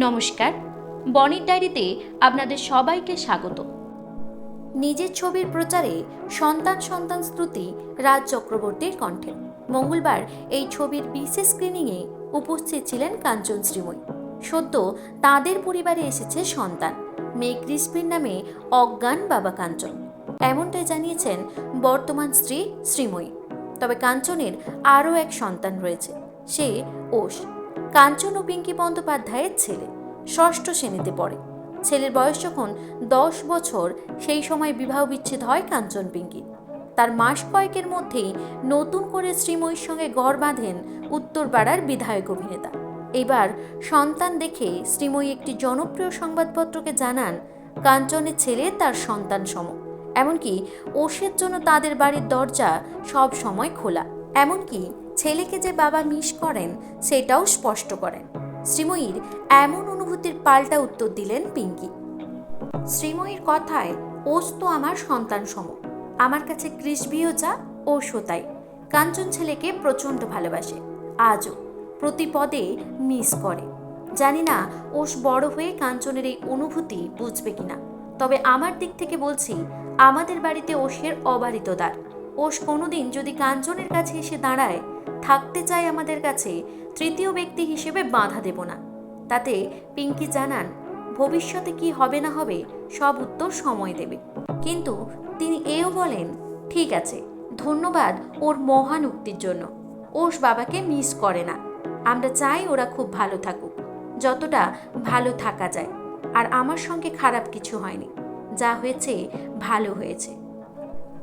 নমস্কার, বনির ডায়েরিতে আপনাদের সবাইকে স্বাগত। নিজের ছবির প্রচারে সন্তান স্তুতি রাজ চক্রবর্তীর কণ্ঠে মঙ্গলবার এই ছবির বিশেষ স্ক্রিনিংয়ে উপস্থিত ছিলেন কাঞ্চন শ্রীময়ী। সদ্য তাঁদের পরিবারে এসেছে সন্তান, মেয়ে কৃষ্ণের নামে অজ্ঞান বাবা কাঞ্চন, এমনটাই জানিয়েছেন বর্তমান স্ত্রী শ্রীময়ী। তবে কাঞ্চনের আরও এক সন্তান রয়েছে, সে ওষ। কাঞ্চন ও পিঙ্কি বন্দ্যোপাধ্যায়ের ছেলে, ষষ্ঠ শ্রেণীতে পড়ে। ছেলের বয়স যখন 10 বছর, সেই সময় বিবাহ বিচ্ছেদ হয় কাঞ্চন পিঙ্কি। তার মাস কয়েকের মধ্যেই নতুন করে শ্রীময়ীর সঙ্গে ঘর বাঁধেন উত্তরপাড়ার বিধায়ক অভিনেতা। এবার সন্তান দেখে শ্রীময়ী একটি জনপ্রিয় সংবাদপত্রকে জানান কাঞ্চনের ছেলে তার সন্তান সম, এমনকি ওষের জন্য তাদের বাড়ির দরজা সব সময় খোলা। এমনকি ছেলেকে যে বাবা মিস করেন সেটাও স্পষ্ট করেন। শ্রীময়ীর এমন অনুভূতির পাল্টা উত্তর দিলেন পিঙ্কি। শ্রীময়ীর কথায়, ওষ তো আমার সন্তান সম, আমার কাছে কৃষ্ণবিও যা ওষও তাই। কাঞ্চন ছেলেকে প্রচণ্ড ভালোবাসে, আজও প্রতি পদে মিস করে। জানি না ওষ বড় হয়ে কাঞ্চনের এই অনুভূতি বুঝবে কিনা, তবে আমার দিক থেকে বলছি, আমাদের বাড়িতে ওষের অবারিত দ্বার। ওষ কোনোদিন যদি কাঞ্চনের কাছে এসে দাঁড়ায়, থাকতে চায় আমাদের কাছে, তৃতীয় ব্যক্তি হিসেবে বাধা দেব না। তাতে পিঙ্কি জানান, ভবিষ্যতে কি হবে না হবে সব উত্তর সময় দেবে। কিন্তু তিনি এও বলেন, ঠিক আছে, ধন্যবাদ ওর মহান উক্তির জন্য। ওষ বাবাকে মিস করে না, আমরা চাই ওরা খুব ভালো থাকুক, যতটা ভালো থাকা যায়। আর আমার সঙ্গে খারাপ কিছু হয়নি, যা হয়েছে ভালো হয়েছে।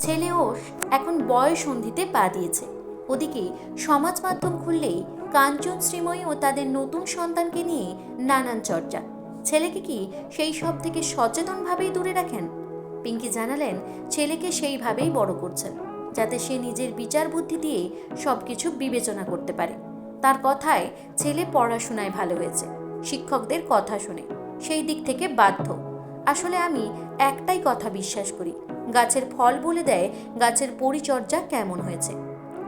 ছেলে ওষ এখন বয়ঃসন্ধিতে পা দিয়েছে। ওদিকে সমাজ মাধ্যম খুললেই কাঞ্চন শ্রীময়ী ও তাদের নতুন সন্তানকে নিয়ে নানান চর্চা। ছেলেকে কি সেই সব থেকে সচেতনভাবেই দূরে রাখেন? পিঙ্কি জানালেন, ছেলেকে সেইভাবেই বড় করছেন, যাতে সে নিজের বিচার বুদ্ধি দিয়ে সবকিছু বিবেচনা করতে পারে। তার কথায়, ছেলে পড়াশোনায় ভালো হয়েছে, শিক্ষকদের কথা শুনে, সেই দিক থেকে বাধ্য। আসলে আমি একটাই কথা বিশ্বাস করি, গাছের ফল বলে দেয় গাছের পরিচর্যা কেমন হয়েছে।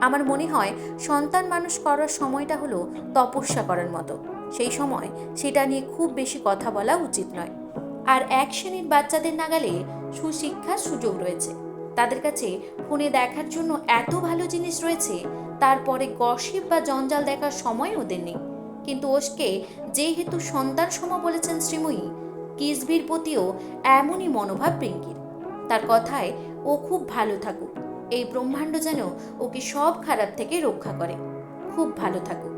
আমার মনে হয় সন্তান মানুষ করার সময়টা হলো তপস্যা করার মতো। সেই সময় সেটা নিয়ে খুব বেশি কথা বলা উচিত নয়। আর 1 শ্রেণীর বাচ্চাদের নাগালে সুশিক্ষার সুযোগ রয়েছে। তাদের কাছে ফোনে দেখার জন্য এত ভালো জিনিস রয়েছে, তারপরে গসিপ বা জঞ্জাল দেখার সময় ওদের নেই। কিন্তু ওষকে যেহেতু সন্তান সম বলেছেন শ্রীময়ী, কিসবির প্রতিও এমনই মনোভাব পিঙ্কির। তার কথায়, ও খুব ভালো থাকুক, এই ব্রহ্মাণ্ড যেন ওকে সব খারাপ থেকে রক্ষা করে, খুব ভালো থাকুক।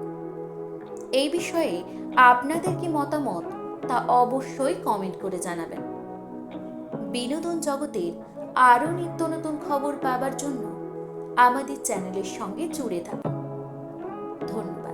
এই বিষয়ে আপনাদের কি মতামত তা অবশ্যই কমেন্ট করে জানাবেন। বিনোদন জগতের আরও নিত্য নতুন খবর পাবার জন্য আমাদের চ্যানেলের সঙ্গে জুড়ে থাকুন। ধন্যবাদ।